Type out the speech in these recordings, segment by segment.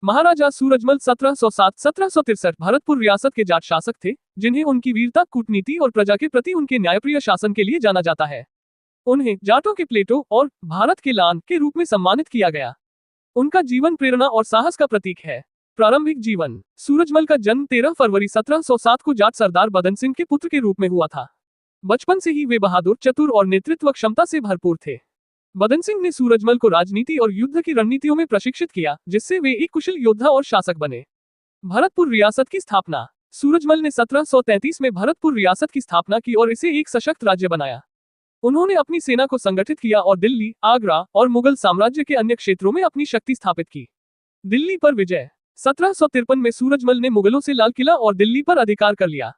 महाराजा सूरजमल 1707-1763 भरतपुर रियासत के जाट शासक थे, जिन्हें उनकी वीरता, कूटनीति और प्रजा के प्रति उनके न्यायप्रिय शासन के लिए जाना जाता है। उन्हें जाटों के प्लेटो और भारत के लान के रूप में सम्मानित किया गया। उनका जीवन प्रेरणा और साहस का प्रतीक है। प्रारंभिक जीवन। सूरजमल का जन्म 13 फरवरी 1707 को जाट सरदार बदन सिंह के पुत्र के रूप में हुआ था। बचपन से ही वे बहादुर, चतुर और नेतृत्व क्षमता से भरपूर थे। बदन सिंह ने सूरजमल को राजनीति और युद्ध की रणनीतियों में प्रशिक्षित किया, जिससे वे एक कुशल योद्धा और शासक बने। भरतपुर रियासत की स्थापना। सूरजमल ने 1733 में भरतपुर रियासत की स्थापना की और इसे एक सशक्त राज्य बनाया। उन्होंने अपनी सेना को संगठित किया और दिल्ली, आगरा और मुगल साम्राज्य के अन्य क्षेत्रों में अपनी शक्ति स्थापित की। दिल्ली पर विजय। 1753 में सूरजमल ने मुगलों से लाल किला और दिल्ली पर अधिकार कर लिया।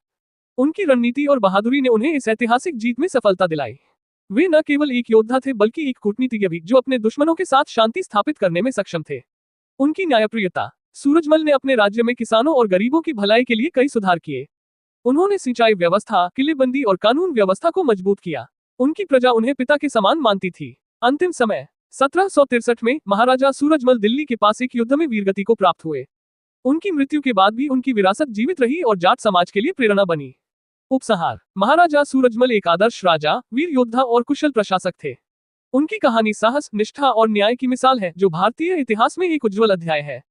उनकी रणनीति और बहादुरी ने उन्हें इस ऐतिहासिक जीत में सफलता दिलाई। वे न केवल एक योद्धा थे बल्कि एक कूटनीतिज्ञ भी, जो अपने दुश्मनों के साथ शांति स्थापित करने में सक्षम थे। उनकी न्यायप्रियता। सूरजमल ने अपने राज्य में किसानों और गरीबों की भलाई के लिए कई सुधार किए। उन्होंने सिंचाई व्यवस्था, किलेबंदी और कानून व्यवस्था को मजबूत किया। उनकी प्रजा उन्हें पिता के समान मानती थी। अंतिम समय। 1763 में महाराजा सूरजमल दिल्ली के पास एक युद्ध में वीरगति को प्राप्त हुए। उनकी मृत्यु के बाद भी उनकी विरासत जीवित रही और जाट समाज के लिए प्रेरणा बनी। उपसंहार। महाराजा सूरजमल एक आदर्श राजा, वीर योद्धा और कुशल प्रशासक थे। उनकी कहानी साहस, निष्ठा और न्याय की मिसाल है, जो भारतीय इतिहास में एक उज्जवल अध्याय है।